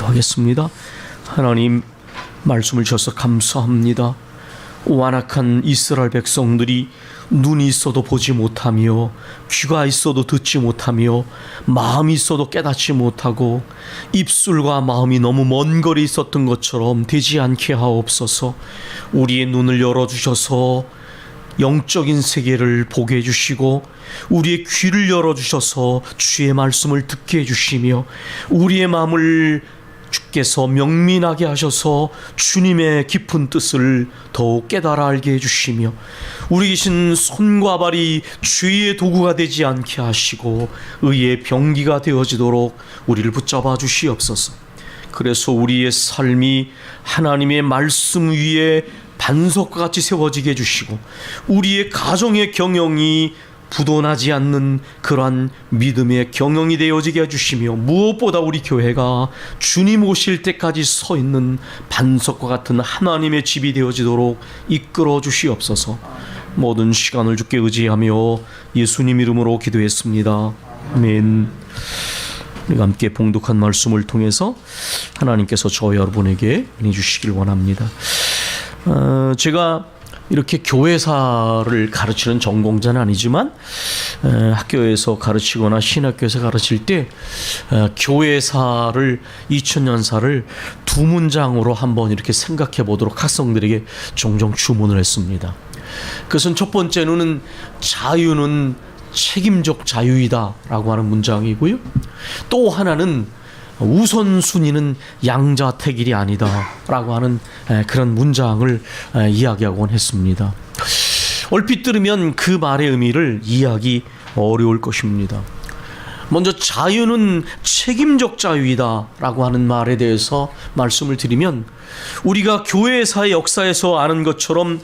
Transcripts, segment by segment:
기도하겠습니다. 하나님, 말씀을 주셔서 감사합니다. 완악한 이스라엘 백성들이 눈이 있어도 보지 못하며 귀가 있어도 듣지 못하며 마음이 있어도 깨닫지 못하고 입술과 마음이 너무 먼 거리에 있었던 것처럼 되지 않게 하옵소서. 우리의 눈을 열어주셔서 영적인 세계를 보게 해주시고 우리의 귀를 열어주셔서 주의 말씀을 듣게 해주시며 우리의 마음을 주께서 명민하게 하셔서 주님의 깊은 뜻을 더욱 깨달아 알게 해주시며 우리 계신 손과 발이 죄의 도구가 되지 않게 하시고 의의 병기가 되어지도록 우리를 붙잡아 주시옵소서. 그래서 우리의 삶이 하나님의 말씀 위에 반석과 같이 세워지게 해주시고 우리의 가정의 경영이 부도나지 않는 그러한 믿음의 경영이 되어지게 해주시며 무엇보다 우리 교회가 주님 오실 때까지 서 있는 반석과 같은 하나님의 집이 되어지도록 이끌어 주시옵소서. 모든 시간을 주께 의지하며 예수님 이름으로 기도했습니다. 아멘. 우리가 함께 봉독한 말씀을 통해서 하나님께서 저 여러분에게 은혜 주시길 원합니다. 제가 이렇게 교회사를 가르치는 전공자는 아니지만 학교에서 가르치거나 신학교에서 가르칠 때 교회사를 2000년사를 두 문장으로 한번 이렇게 생각해 보도록 학생들에게 종종 주문을 했습니다. 그것은 첫 번째는 자유는 책임적 자유이다 라고 하는 문장이고요. 또 하나는 우선순위는 양자택일이 아니다 라고 하는 그런 문장을 이야기하곤 했습니다. 얼핏 들으면 그 말의 의미를 이해하기 어려울 것입니다. 먼저 자유는 책임적 자유이다 라고 하는 말에 대해서 말씀을 드리면 우리가 교회사의 역사에서 아는 것처럼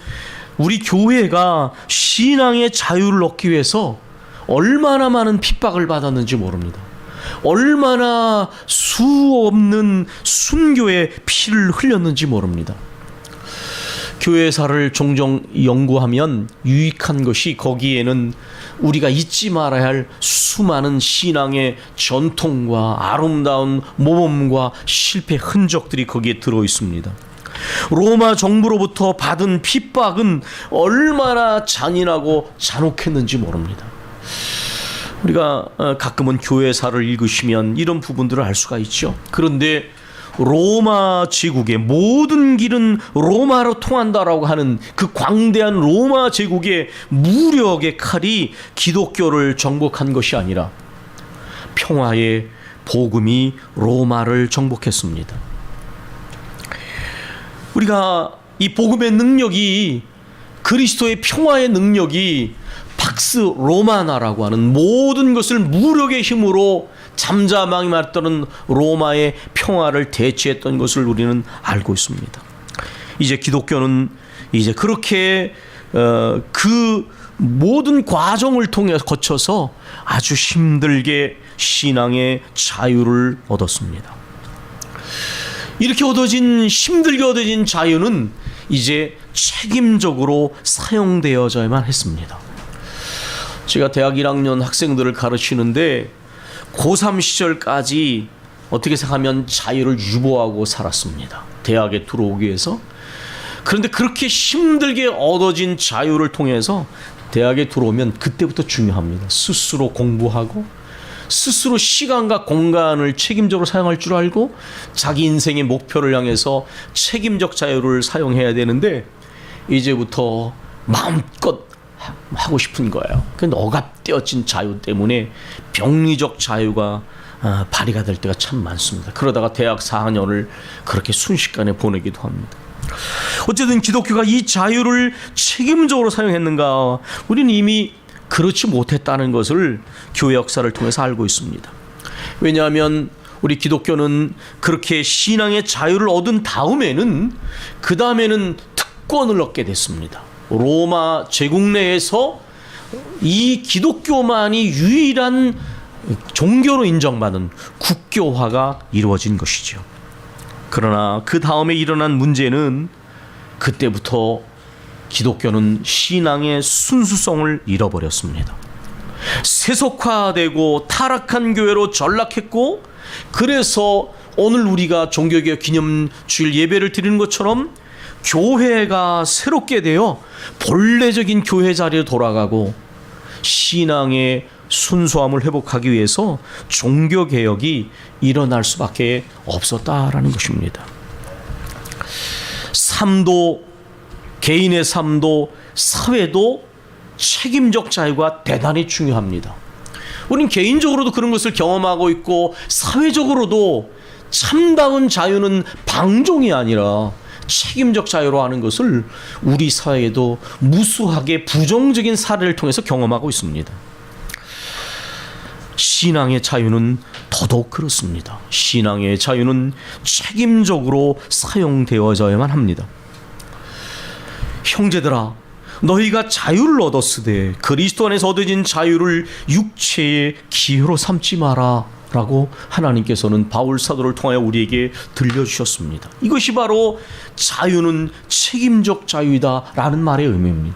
우리 교회가 신앙의 자유를 얻기 위해서 얼마나 많은 핍박을 받았는지 모릅니다. 얼마나 수 없는 순교의 피를 흘렸는지 모릅니다. 교회사를 종종 연구하면 유익한 것이 거기에는 우리가 잊지 말아야 할 수많은 신앙의 전통과 아름다운 모범과 실패 흔적들이 거기에 들어 있습니다. 로마 정부로부터 받은 핍박은 얼마나 잔인하고 잔혹했는지 모릅니다. 우리가 가끔은 교회사를 읽으시면 이런 부분들을 알 수가 있죠. 그런데 로마 제국의 모든 길은 로마로 통한다라고 하는 그 광대한 로마 제국의 무력의 칼이 기독교를 정복한 것이 아니라 평화의 복음이 로마를 정복했습니다. 우리가 이 복음의 능력이 그리스도의 평화의 능력이 팍스 로마나라고 하는 모든 것을 무력의 힘으로 잠잠하게 만들었던 로마의 평화를 대체했던 것을 우리는 알고 있습니다. 이제 기독교는 이제 그렇게 그 모든 과정을 통해서 거쳐서 아주 힘들게 신앙의 자유를 얻었습니다. 이렇게 힘들게 얻어진 자유는 이제 책임적으로 사용되어져야만 했습니다. 제가 대학 1학년 학생들을 가르치는데 고3 시절까지 어떻게 생각하면 자유를 유보하고 살았습니다. 대학에 들어오기 위해서. 그런데 그렇게 힘들게 얻어진 자유를 통해서 대학에 들어오면 그때부터 중요합니다. 스스로 공부하고 스스로 시간과 공간을 책임적으로 사용할 줄 알고 자기 인생의 목표를 향해서 책임적 자유를 사용해야 되는데 이제부터 마음껏 하고 싶은 거예요. 그 억압되어진 자유 때문에 병리적 자유가 발휘가 될 때가 참 많습니다. 그러다가 대학 4학년을 그렇게 순식간에 보내기도 합니다. 어쨌든 기독교가 이 자유를 책임적으로 사용했는가? 우리는 이미 그렇지 못했다는 것을 교회 역사를 통해서 알고 있습니다. 왜냐하면 우리 기독교는 그렇게 신앙의 자유를 얻은 다음에는 그 다음에는 특권을 얻게 됐습니다. 로마 제국 내에서 이 기독교만이 유일한 종교로 인정받은 국교화가 이루어진 것이죠. 그러나 그 다음에 일어난 문제는 그때부터 기독교는 신앙의 순수성을 잃어버렸습니다. 세속화되고 타락한 교회로 전락했고 그래서 오늘 우리가 종교개혁 기념주일 예배를 드리는 것처럼 교회가 새롭게 되어 본래적인 교회 자리에 돌아가고 신앙의 순수함을 회복하기 위해서 종교개혁이 일어날 수밖에 없었다라는 것입니다. 삶도, 개인의 삶도, 사회도 책임적 자유가 대단히 중요합니다. 우린 개인적으로도 그런 것을 경험하고 있고, 사회적으로도 참다운 자유는 방종이 아니라 책임적 자유로 하는 것을 우리 사회에도 무수하게 부정적인 사례를 통해서 경험하고 있습니다. 신앙의 자유는 더더욱 그렇습니다. 신앙의 자유는 책임적으로 사용되어져야만 합니다. 형제들아, 너희가 자유를 얻었으되 그리스도 안에서 얻어진 자유를 육체의 기회로 삼지 마라 라고 하나님께서는 바울 사도를 통하여 우리에게 들려주셨습니다. 이것이 바로 자유는 책임적 자유이다 라는 말의 의미입니다.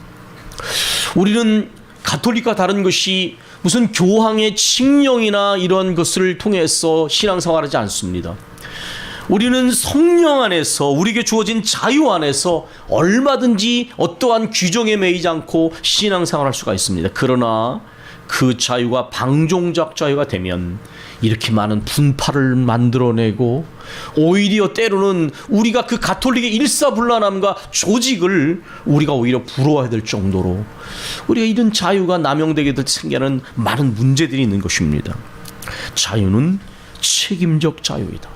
우리는 가톨릭과 다른 것이 무슨 교황의 칙령이나 이런 것을 통해서 신앙생활하지 않습니다. 우리는 성령 안에서, 우리에게 주어진 자유 안에서 얼마든지 어떠한 규정에 매이지 않고 신앙생활할 수가 있습니다. 그러나 그 자유가 방종적 자유가 되면 이렇게 많은 분파를 만들어내고, 오히려 때로는 우리가 그 가톨릭의 일사불란함과 조직을 우리가 오히려 부러워야 될 정도로 우리가 이런 자유가 남용되게 생기는 많은 문제들이 있는 것입니다. 자유는 책임적 자유이다.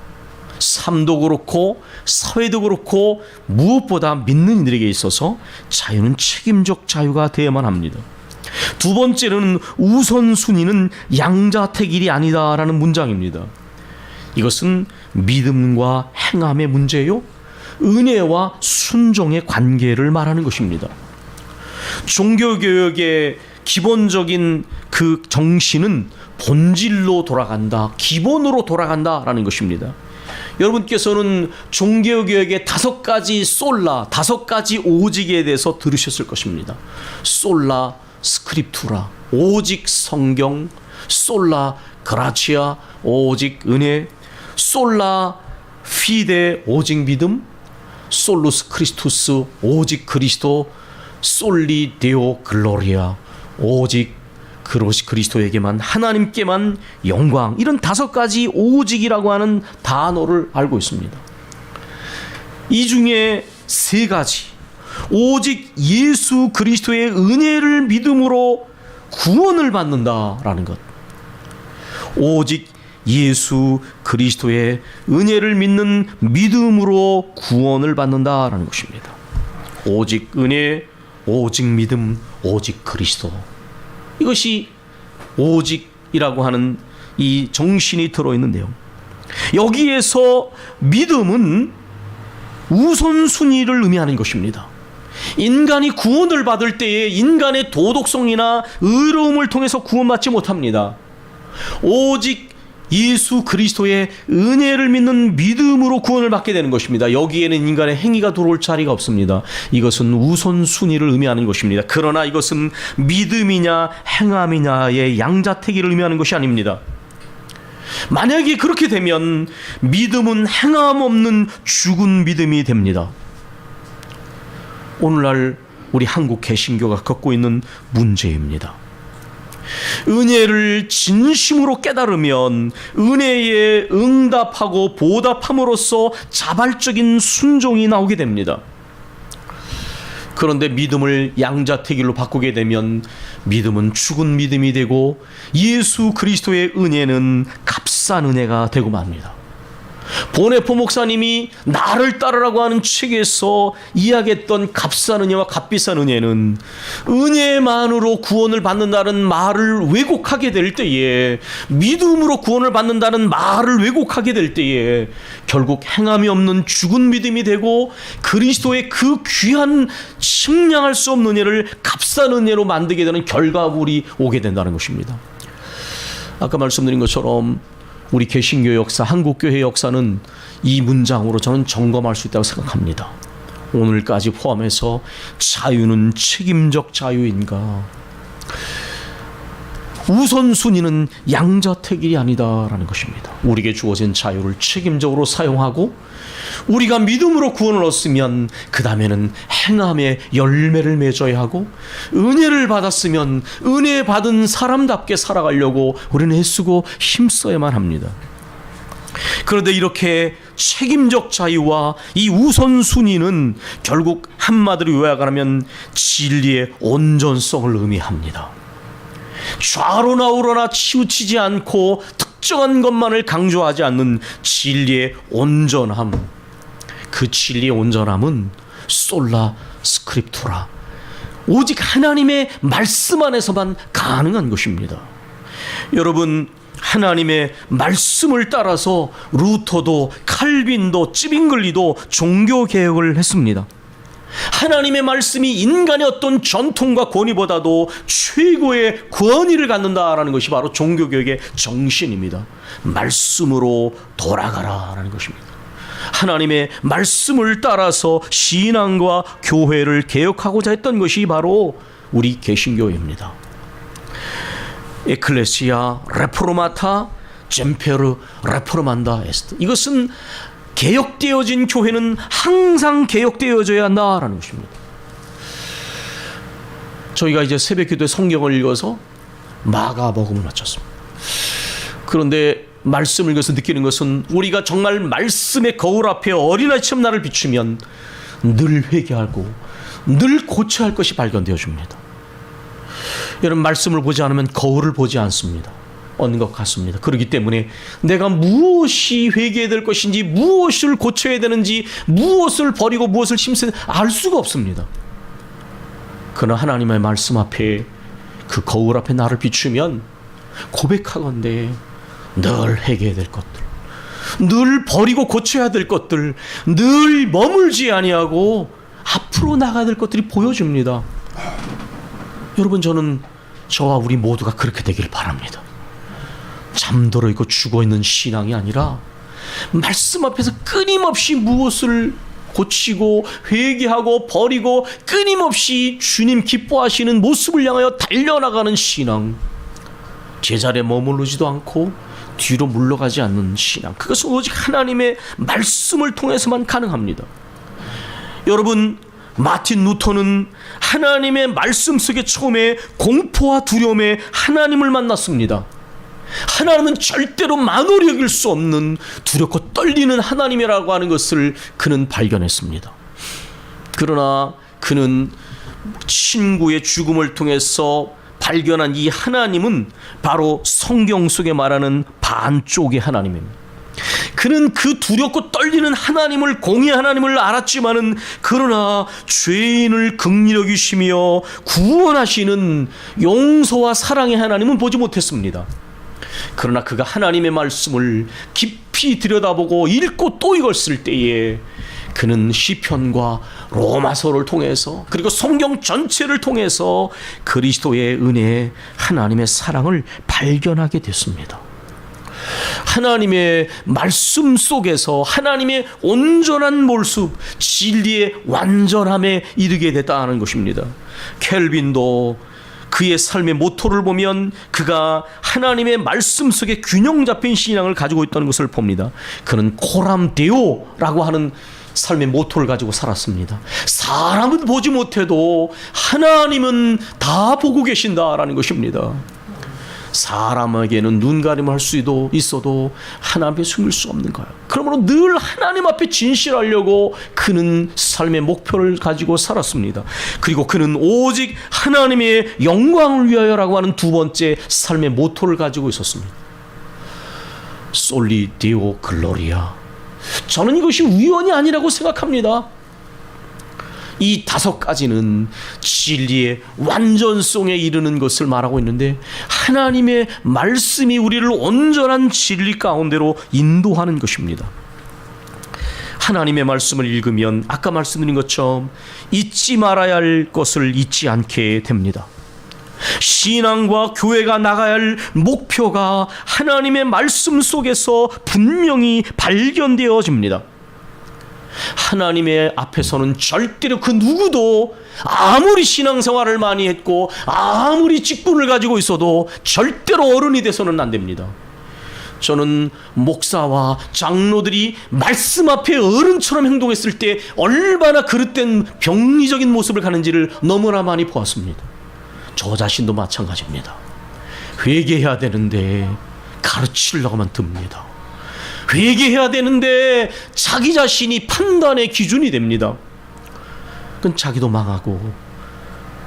삶도 그렇고 사회도 그렇고 무엇보다 믿는 이들에게 있어서 자유는 책임적 자유가 되어야만 합니다. 두 번째로는 우선순위는 양자택일이 아니다라는 문장입니다. 이것은 믿음과 행함의 문제요, 은혜와 순종의 관계를 말하는 것입니다. 종교개혁의 기본적인 그 정신은 본질로 돌아간다, 기본으로 돌아간다라는 것입니다. 여러분께서는 종교개혁의 5가지 솔라, 5가지 오직에 대해서 들으셨을 것입니다. 솔라 스크립투라, 오직 성경, 솔라 그라치아, 오직 은혜, 솔라 피데, 오직 믿음, 솔루스 크리스투스, 오직 그리스도, 솔리 데오 글로리아, 오직 그리스도에게만, 하나님께만 영광, 이런 5가지 오직이라고 하는 단어를 알고 있습니다. 이 중에 3가지, 오직 예수 그리스도의 은혜를 믿음으로 구원을 받는다라는 것, 오직 예수 그리스도의 은혜를 믿는 믿음으로 구원을 받는다라는 것입니다. 오직 은혜, 오직 믿음, 오직 그리스도, 이것이 오직이라고 하는 이 정신이 들어있는데요, 여기에서 믿음은 우선순위를 의미하는 것입니다. 인간이 구원을 받을 때에 인간의 도덕성이나 의로움을 통해서 구원받지 못합니다. 오직 예수 그리스도의 은혜를 믿는 믿음으로 구원을 받게 되는 것입니다. 여기에는 인간의 행위가 들어올 자리가 없습니다. 이것은 우선순위를 의미하는 것입니다. 그러나 이것은 믿음이냐 행함이냐의 양자택일을 의미하는 것이 아닙니다. 만약에 그렇게 되면 믿음은 행함 없는 죽은 믿음이 됩니다. 오늘날 우리 한국 개신교가 겪고 있는 문제입니다. 은혜를 진심으로 깨달으면 은혜에 응답하고 보답함으로써 자발적인 순종이 나오게 됩니다. 그런데 믿음을 양자택일로 바꾸게 되면 믿음은 죽은 믿음이 되고 예수 그리스도의 은혜는 값싼 은혜가 되고 맙니다. 보네포 목사님이 나를 따르라고 하는 책에서 이야기했던 값싼 은혜와 값비싼 은혜는 은혜만으로 구원을 받는다는 말을 왜곡하게 될 때에, 믿음으로 구원을 받는다는 말을 왜곡하게 될 때에 결국 행함이 없는 죽은 믿음이 되고 그리스도의 그 귀한 측량할 수 없는 은혜를 값싼 은혜로 만들게 되는 결과물이 오게 된다는 것입니다. 아까 말씀드린 것처럼 우리 개신교 역사, 한국교회 역사는 이 문장으로 저는 점검할 수 있다고 생각합니다. 오늘까지 포함해서 자유는 책임적 자유인가? 우선순위는 양자택일이 아니다라는 것입니다. 우리에게 주어진 자유를 책임적으로 사용하고 우리가 믿음으로 구원을 얻으면 그 다음에는 행함의 열매를 맺어야 하고 은혜를 받았으면 은혜 받은 사람답게 살아가려고 우리는 애쓰고 힘써야만 합니다. 그런데 이렇게 책임적 자유와 이 우선순위는 결국 한마디로 요약하면 진리의 온전성을 의미합니다. 좌로나 우로나 치우치지 않고 특정한 것만을 강조하지 않는 진리의 온전함, 그 진리의 온전함은 솔라 스크립투라, 오직 하나님의 말씀 안에서만 가능한 것입니다. 여러분, 하나님의 말씀을 따라서 루터도 칼빈도 찌빙글리도 종교개혁을 했습니다. 하나님의 말씀이 인간의 어떤 전통과 권위보다도 최고의 권위를 갖는다라는 것이 바로 종교개혁의 정신입니다. 말씀으로 돌아가라라는 것입니다. 하나님의 말씀을 따라서 신앙과 교회를 개혁하고자 했던 것이 바로 우리 개신교입니다. 에클레시아 레포르마타 젬페르 레포르만다 에스트, 이것은 개혁되어진 교회는 항상 개혁되어져야 한다라는 것입니다. 저희가 이제 새벽 기도에 성경을 읽어서 마가복음을 마쳤습니다. 그런데 말씀을 읽어서 느끼는 것은 우리가 정말 말씀의 거울 앞에 어린아이처럼 나를 비추면 늘 회개하고 늘 고쳐야 할 것이 발견되어 줍니다. 여러분, 말씀을 보지 않으면 거울을 보지 않습니다. 얻는 것 같습니다. 그렇기 때문에 내가 무엇이 회개해야 될 것인지, 무엇을 고쳐야 되는지, 무엇을 버리고 무엇을 심어야 되는지 알 수가 없습니다. 그러나 하나님의 말씀 앞에, 그 거울 앞에 나를 비추면 고백하건대 늘 회개해야 될 것들, 늘 버리고 고쳐야 될 것들, 늘 머물지 아니하고 앞으로 나가야 될 것들이 보여줍니다. 여러분, 저는 저와 우리 모두가 그렇게 되기를 바랍니다. 잠들어 있고 죽어있는 신앙이 아니라 말씀 앞에서 끊임없이 무엇을 고치고 회개하고 버리고 끊임없이 주님 기뻐하시는 모습을 향하여 달려나가는 신앙, 제자리에 머무르지도 않고 뒤로 물러가지 않는 신앙, 그것은 오직 하나님의 말씀을 통해서만 가능합니다. 여러분, 마틴 루터는 하나님의 말씀 속에 처음에 공포와 두려움에 하나님을 만났습니다. 하나님은 절대로 만홀히 여길 수 없는 두렵고 떨리는 하나님이라고 하는 것을 그는 발견했습니다. 그러나 그는 친구의 죽음을 통해서 발견한 이 하나님은 바로 성경 속에 말하는 반쪽의 하나님입니다. 그는 그 두렵고 떨리는 하나님을, 공의 하나님을 알았지만은 그러나 죄인을 긍휼히 여기시며 구원하시는 용서와 사랑의 하나님은 보지 못했습니다. 그러나 그가 하나님의 말씀을 깊이 들여다보고 읽고 또 읽었을 때에 그는 시편과 로마서를 통해서, 그리고 성경 전체를 통해서 그리스도의 은혜, 하나님의 사랑을 발견하게 됐습니다. 하나님의 말씀 속에서 하나님의 온전한 모습, 진리의 완전함에 이르게 됐다는 것입니다. 켈빈도 그의 삶의 모토를 보면 그가 하나님의 말씀 속에 균형 잡힌 신앙을 가지고 있다는 것을 봅니다. 그는 코람 데오라고 하는 삶의 모토를 가지고 살았습니다. 사람은 보지 못해도 하나님은 다 보고 계신다라는 것입니다. 사람에게는 눈 가림을 할 수도 있어도 하나님 앞에 숨길 수 없는 거예요. 그러므로 늘 하나님 앞에 진실하려고 그는 삶의 목표를 가지고 살았습니다. 그리고 그는 오직 하나님의 영광을 위하여라고 하는 두 번째 삶의 모토를 가지고 있었습니다. 솔리 데오 글로리아. 저는 이것이 우연이 아니라고 생각합니다. 이 다섯 가지는 진리의 완전성에 이르는 것을 말하고 있는데, 하나님의 말씀이 우리를 온전한 진리 가운데로 인도하는 것입니다. 하나님의 말씀을 읽으면 아까 말씀드린 것처럼 잊지 말아야 할 것을 잊지 않게 됩니다. 신앙과 교회가 나가야 할 목표가 하나님의 말씀 속에서 분명히 발견되어집니다. 하나님의 앞에서는 절대로 그 누구도 아무리 신앙생활을 많이 했고 아무리 직분을 가지고 있어도 절대로 어른이 돼서는 안 됩니다. 저는 목사와 장로들이 말씀 앞에 어른처럼 행동했을 때 얼마나 그릇된 병리적인 모습을 가는지를 너무나 많이 보았습니다. 저 자신도 마찬가지입니다. 회개해야 되는데 가르치려고만 듭니다. 회개해야 되는데 자기 자신이 판단의 기준이 됩니다. 그건 자기도 망하고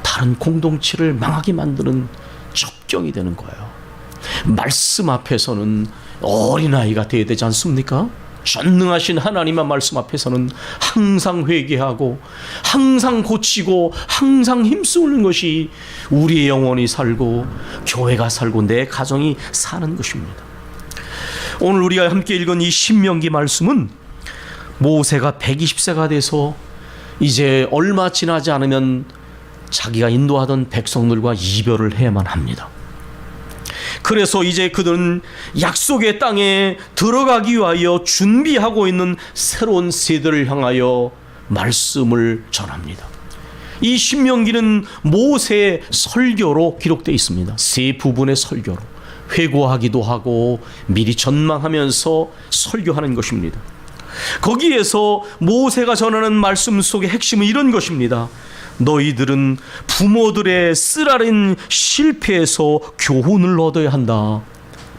다른 공동체를 망하게 만드는 첩경이 되는 거예요. 말씀 앞에서는 어린아이가 되어야 되지 않습니까? 전능하신 하나님의 말씀 앞에서는 항상 회개하고 항상 고치고 항상 힘쓰는 것이 우리의 영혼이 살고 교회가 살고 내 가정이 사는 것입니다. 오늘 우리가 함께 읽은 이 신명기 말씀은 모세가 120세가 돼서 이제 얼마 지나지 않으면 자기가 인도하던 백성들과 이별을 해야만 합니다. 그래서 이제 그들은 약속의 땅에 들어가기 위하여 준비하고 있는 새로운 세대를 향하여 말씀을 전합니다. 이 신명기는 모세의 설교로 기록되어 있습니다. 세 부분의 설교로 회고하기도 하고 미리 전망하면서 설교하는 것입니다. 거기에서 모세가 전하는 말씀 속의 핵심은 이런 것입니다. 너희들은 부모들의 쓰라린 실패에서 교훈을 얻어야 한다.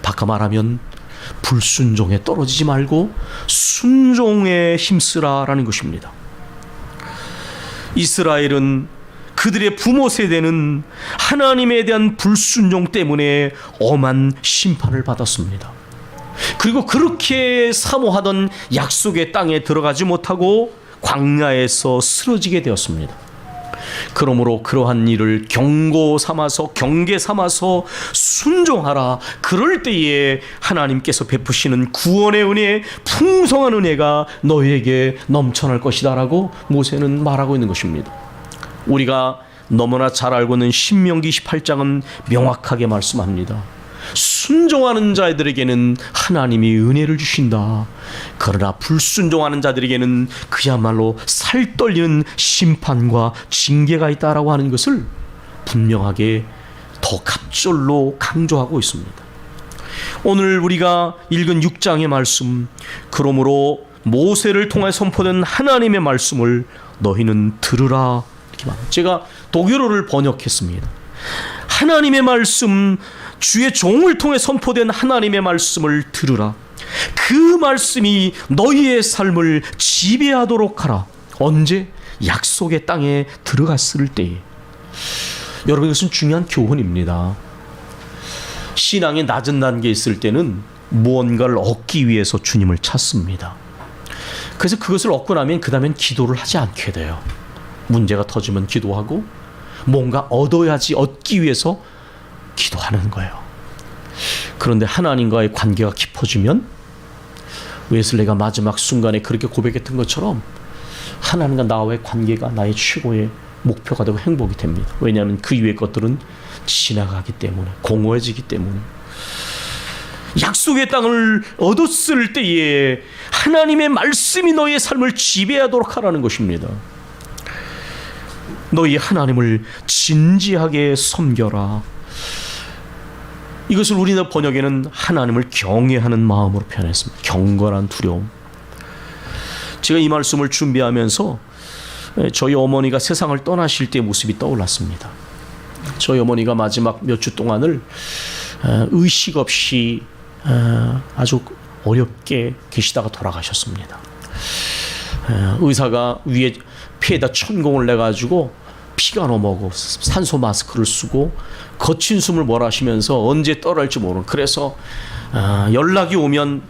바꿔 말하면 불순종에 떨어지지 말고 순종에 힘쓰라라는 것입니다. 이스라엘은 그들의 부모 세대는 하나님에 대한 불순종 때문에 엄한 심판을 받았습니다. 그리고 그렇게 사모하던 약속의 땅에 들어가지 못하고 광야에서 쓰러지게 되었습니다. 그러므로 그러한 일을 경고 삼아서 경계 삼아서 순종하라. 그럴 때에 하나님께서 베푸시는 구원의 은혜, 풍성한 은혜가 너희에게 넘쳐날 것이다 라고 모세는 말하고 있는 것입니다. 우리가 너무나 잘 알고 있는 신명기 18장은 명확하게 말씀합니다. 순종하는 자들에게는 하나님이 은혜를 주신다. 그러나 불순종하는 자들에게는 그야말로 살떨리는 심판과 징계가 있다라고 하는 것을 분명하게 더 갑절로 강조하고 있습니다. 오늘 우리가 읽은 6장의 말씀, 그러므로 모세를 통해 선포된 하나님의 말씀을 너희는 들으라. 이렇게 말합니다. 제가 독일어를 번역했습니다. 하나님의 말씀, 주의 종을 통해 선포된 하나님의 말씀을 들으라. 그 말씀이 너희의 삶을 지배하도록 하라. 언제? 약속의 땅에 들어갔을 때에. 여러분, 이것은 중요한 교훈입니다. 신앙의 낮은 단계에 있을 때는 무언가를 얻기 위해서 주님을 찾습니다. 그래서 그것을 얻고 나면 그 다음엔 기도를 하지 않게 돼요. 문제가 터지면 기도하고 뭔가 얻어야지 얻기 위해서 기도하는 거예요. 그런데 하나님과의 관계가 깊어지면 웨슬리가 마지막 순간에 그렇게 고백했던 것처럼 하나님과 나와의 관계가 나의 최고의 목표가 되고 행복이 됩니다. 왜냐하면 그 이외의 것들은 지나가기 때문에, 공허해지기 때문에. 약속의 땅을 얻었을 때에 하나님의 말씀이 너희의 삶을 지배하도록 하라는 것입니다. 너희 하나님을 진지하게 섬겨라. 이것을 우리나라 번역에는 하나님을 경외하는 마음으로 표현했습니다. 경건한 두려움. 제가 이 말씀을 준비하면서 저희 어머니가 세상을 떠나실 때의 모습이 떠올랐습니다. 저희 어머니가 마지막 몇 주 동안을 의식 없이 아주 어렵게 계시다가 돌아가셨습니다. 의사가 위에 폐에다 천공을 내가지고 피가 넘어가고 산소 마스크를 쓰고 거친 숨을 몰아쉬면서 언제 떠날지 모르는, 그래서 연락이 오면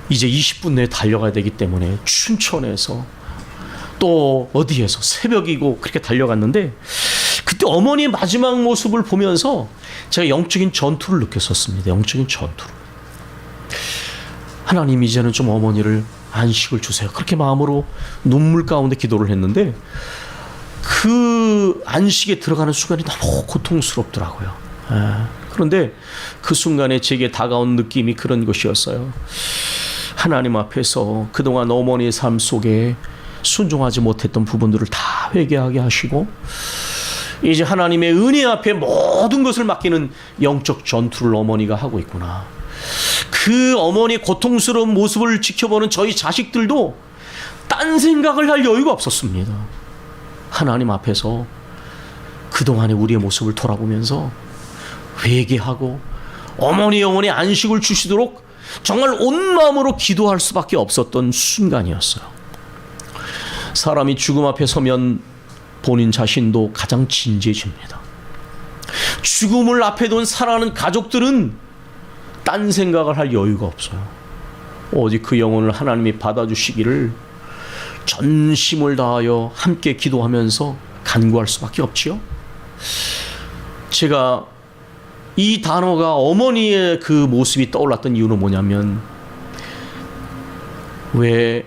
이제 20분 내에 달려가야 되기 때문에 춘천에서 또 어디에서 새벽이고 그렇게 달려갔는데, 그때 어머니의 마지막 모습을 보면서 제가 영적인 전투를 느꼈었습니다. 영적인 전투를. 하나님, 이제는 좀 어머니를 안식을 주세요. 그렇게 마음으로 눈물 가운데 기도를 했는데 그 안식에 들어가는 순간이 너무 고통스럽더라고요. 그런데 그 순간에 제게 다가온 느낌이 그런 것이었어요. 하나님 앞에서 그동안 어머니의 삶 속에 순종하지 못했던 부분들을 다 회개하게 하시고 이제 하나님의 은혜 앞에 모든 것을 맡기는 영적 전투를 어머니가 하고 있구나. 그 어머니의 고통스러운 모습을 지켜보는 저희 자식들도 딴 생각을 할 여유가 없었습니다. 하나님 앞에서 그동안의 우리의 모습을 돌아보면서 회개하고 어머니 영혼에 안식을 주시도록 정말 온 마음으로 기도할 수밖에 없었던 순간이었어요. 사람이 죽음 앞에 서면 본인 자신도 가장 진지해집니다. 죽음을 앞에 둔 사랑하는 가족들은 딴 생각을 할 여유가 없어요. 오직 그 영혼을 하나님이 받아주시기를 전심을 다하여 함께 기도하면서 간구할 수밖에 없지요. 제가 이 단어가 어머니의 그 모습이 떠올랐던 이유는 뭐냐면, 왜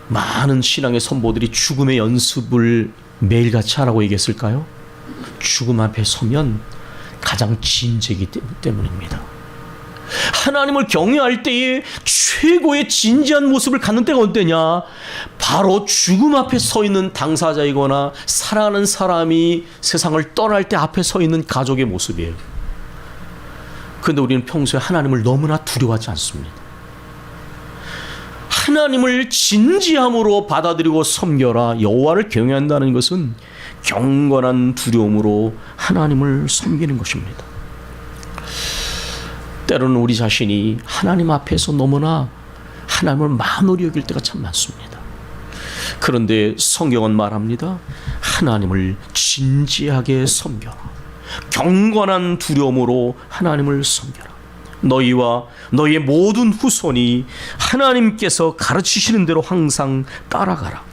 많은 신앙의 선보들이 죽음의 연습을 매일같이 하라고 얘기했을까요? 죽음 앞에 서면 가장 진지하기 때문입니다. 하나님을 경외할 때에 최고의 진지한 모습을 갖는 때가 언제냐? 바로 죽음 앞에 서 있는 당사자이거나 사랑하는 사람이 세상을 떠날 때 앞에 서 있는 가족의 모습이에요. 그런데 우리는 평소에 하나님을 너무나 두려워하지 않습니다. 하나님을 진지함으로 받아들이고 섬겨라. 여호와를 경외한다는 것은 경건한 두려움으로 하나님을 섬기는 것입니다. 때로는 우리 자신이 하나님 앞에서 너무나 하나님을 만홀히 여길 때가 참 많습니다. 그런데 성경은 말합니다. 하나님을 진지하게 섬겨라. 경건한 두려움으로 하나님을 섬겨라. 너희와 너희의 모든 후손이 하나님께서 가르치시는 대로 항상 따라가라.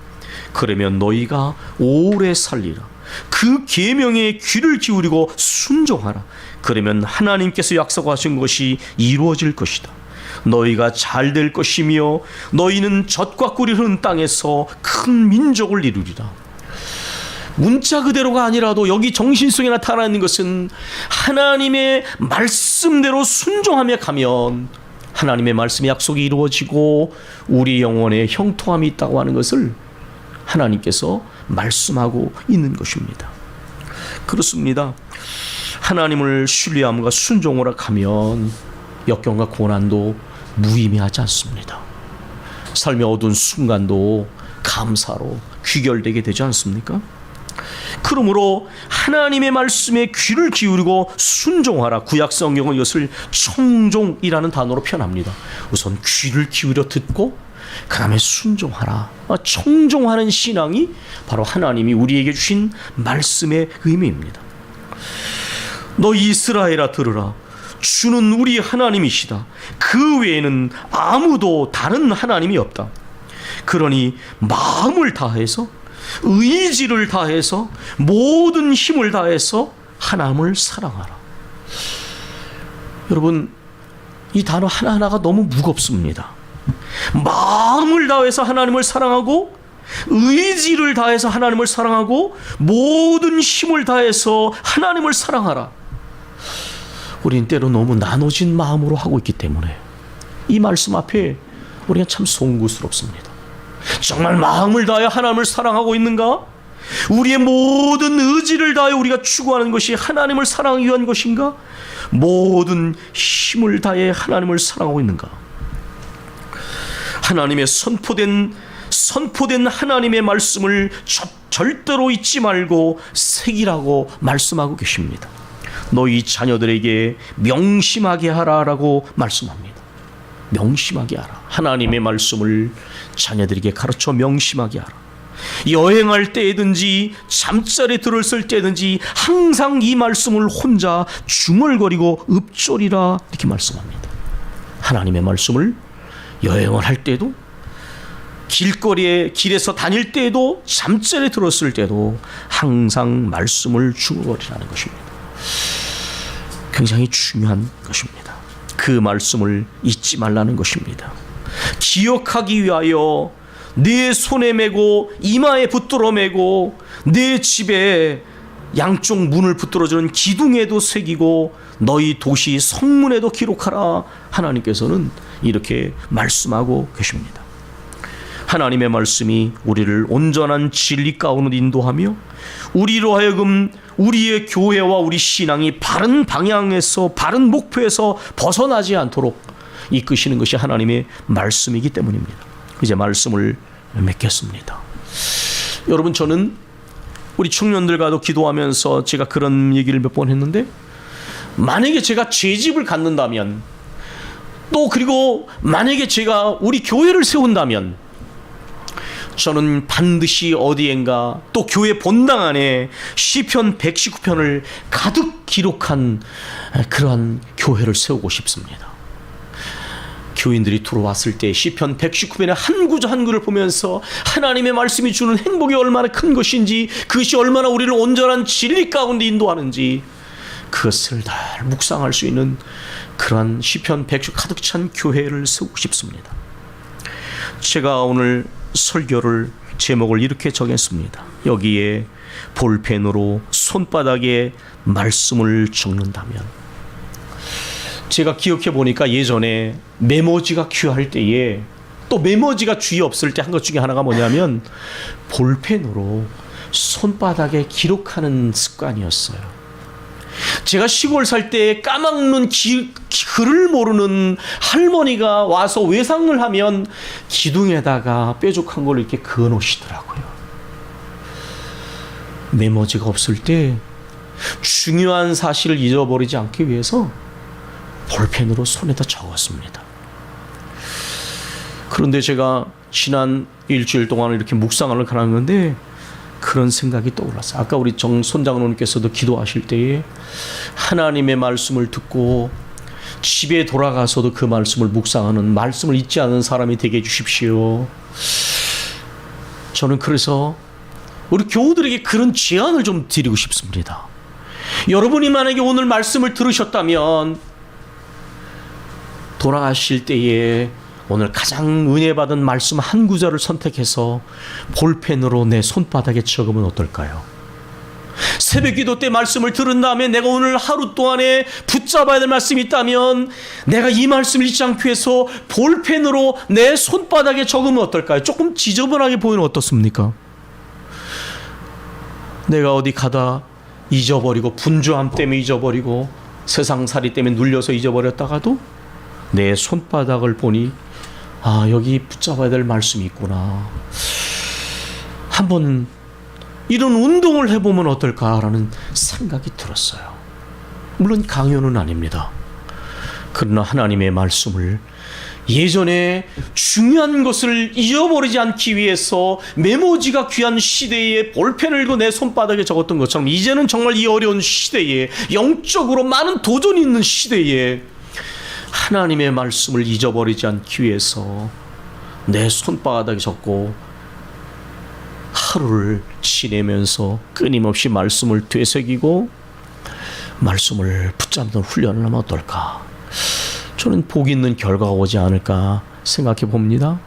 그러면 너희가 오래 살리라. 그 계명에 귀를 기울이고 순종하라. 그러면 하나님께서 약속하신 것이 이루어질 것이다. 너희가 잘 될 것이며 너희는 젖과 꿀이 흐르는 땅에서 큰 민족을 이루리라. 문자 그대로가 아니라도 여기 정신 속에 나타나 있는 것은 하나님의 말씀대로 순종하며 가면 하나님의 말씀의 약속이 이루어지고 우리 영혼에 형통함이 있다고 하는 것을 하나님께서 말씀하고 있는 것입니다. 그렇습니다. 하나님을 신뢰함과 순종으로 가면 역경과 고난도 무의미하지 않습니다. 삶의 어두운 순간도 감사로 귀결되게 되지 않습니까? 그러므로 하나님의 말씀에 귀를 기울이고 순종하라. 구약 성경은 이것을 청종이라는 단어로 표현합니다. 우선 귀를 기울여 듣고 그 다음에 순종하라. 청종하는 신앙이 바로 하나님이 우리에게 주신 말씀의 의미입니다. 너 이스라엘아 들으라. 주는 우리 하나님이시다. 그 외에는 아무도 다른 하나님이 없다. 그러니 마음을 다해서 의지를 다해서 모든 힘을 다해서 하나님을 사랑하라. 여러분, 이 단어 하나하나가 너무 무겁습니다. 마음을 다해서 하나님을 사랑하고 의지를 다해서 하나님을 사랑하고 모든 힘을 다해서 하나님을 사랑하라. 우리는 때로 너무 나눠진 마음으로 하고 있기 때문에 이 말씀 앞에 우리가 참 송구스럽습니다. 정말 마음을 다하여 하나님을 사랑하고 있는가? 우리의 모든 의지를 다하여 우리가 추구하는 것이 하나님을 사랑하기 위한 것인가? 모든 힘을 다해 하나님을 사랑하고 있는가? 하나님의 선포된 하나님의 말씀을 절대로 잊지 말고 새기라고 말씀하고 계십니다. 너희 자녀들에게 명심하게 하라라고 말씀합니다. 명심하게 하라. 하나님의 말씀을 자녀들에게 가르쳐 명심하게 하라. 여행할 때든지 잠자리에 들었을 때든지 항상 이 말씀을 혼자 중얼거리고 읊조리라 이렇게 말씀합니다. 하나님의 말씀을 여행을 할 때도 길에서 다닐 때에도 잠자리에 들었을 때도 항상 말씀을 중얼거리라는 것입니다. 굉장히 중요한 것입니다. 그 말씀을 잊지 말라는 것입니다. 기억하기 위하여 내 손에 메고 이마에 붙들어 메고 내 집에 양쪽 문을 붙들어주는 기둥에도 새기고 너희 도시 성문에도 기록하라. 하나님께서는 이렇게 말씀하고 계십니다. 하나님의 말씀이 우리를 온전한 진리 가운데 인도하며 우리로 하여금 우리의 교회와 우리 신앙이 바른 방향에서 바른 목표에서 벗어나지 않도록 이끄시는 것이 하나님의 말씀이기 때문입니다. 이제 말씀을 맺겠습니다. 여러분, 저는 우리 청년들과도 기도하면서 제가 그런 얘기를 몇 번 했는데, 만약에 제가 죄집을 갖는다면, 또 그리고 만약에 제가 우리 교회를 세운다면, 저는 반드시 어디엔가 또 교회 본당 안에 시편 119편을 가득 기록한 그러한 교회를 세우고 싶습니다. 교인들이 들어왔을 때 시편 119편의 한 구절 한 구를 보면서 하나님의 말씀이 주는 행복이 얼마나 큰 것인지, 그것이 얼마나 우리를 온전한 진리 가운데 인도하는지 그것을 다 묵상할 수 있는 그러한 시편 119 가득 찬 교회를 세우고 싶습니다. 제가 오늘 설교를 제목을 이렇게 정했습니다. 여기에 볼펜으로 손바닥에 말씀을 적는다면, 제가 기억해 보니까 예전에 메모지가 귀할 때에, 또 메모지가 주위 없을 때 한 것 중에 하나가 뭐냐면 볼펜으로 손바닥에 기록하는 습관이었어요. 제가 시골 살 때 까막눈 글을 모르는 할머니가 와서 외상을 하면 기둥에다가 뾰족한 걸 이렇게 그어 놓으시더라고요. 메모지가 없을 때 중요한 사실을 잊어버리지 않기 위해서 볼펜으로 손에다 적었습니다. 그런데 제가 지난 일주일 동안 이렇게 묵상을 가는데 그런 생각이 떠올랐어요. 아까 우리 손장로님께서도 기도하실 때에 하나님의 말씀을 듣고 집에 돌아가서도 그 말씀을 묵상하는, 말씀을 잊지 않는 사람이 되게 해주십시오. 저는 그래서 우리 교우들에게 그런 제안을 좀 드리고 싶습니다. 여러분이 만약에 오늘 말씀을 들으셨다면 돌아가실 때에 오늘 가장 은혜 받은 말씀 한 구절을 선택해서 볼펜으로 내 손바닥에 적으면 어떨까요? 새벽 기도 때 말씀을 들은 다음에 내가 오늘 하루 동안에 붙잡아야 될 말씀이 있다면 내가 이 말씀을 잊지 않기 위해서 볼펜으로 내 손바닥에 적으면 어떨까요? 조금 지저분하게 보이는 어떻습니까? 내가 어디 가다 잊어버리고, 분주함 때문에 잊어버리고, 세상살이 때문에 눌려서 잊어버렸다가도 내 손바닥을 보니 여기 붙잡아야 될 말씀이 있구나. 한번 이런 운동을 해보면 어떨까라는 생각이 들었어요. 물론 강요는 아닙니다. 그러나 하나님의 말씀을 예전에 중요한 것을 잊어버리지 않기 위해서 메모지가 귀한 시대에 볼펜을 들고 내 손바닥에 적었던 것처럼, 이제는 정말 이 어려운 시대에, 영적으로 많은 도전이 있는 시대에 하나님의 말씀을 잊어버리지 않기 위해서 내 손바닥에 적고 하루를 지내면서 끊임없이 말씀을 되새기고 말씀을 붙잡는 훈련을 하면 어떨까? 저는 복 있는 결과가 오지 않을까 생각해 봅니다.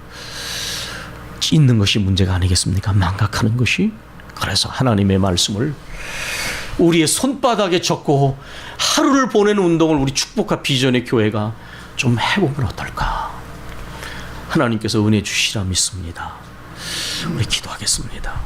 잊는 것이 문제가 아니겠습니까? 망각하는 것이. 그래서 하나님의 말씀을 우리의 손바닥에 적고 하루를 보내는 운동을 우리 축복과 비전의 교회가 좀 해보면 어떨까? 하나님께서 은혜 주시라 믿습니다. 우리 기도하겠습니다.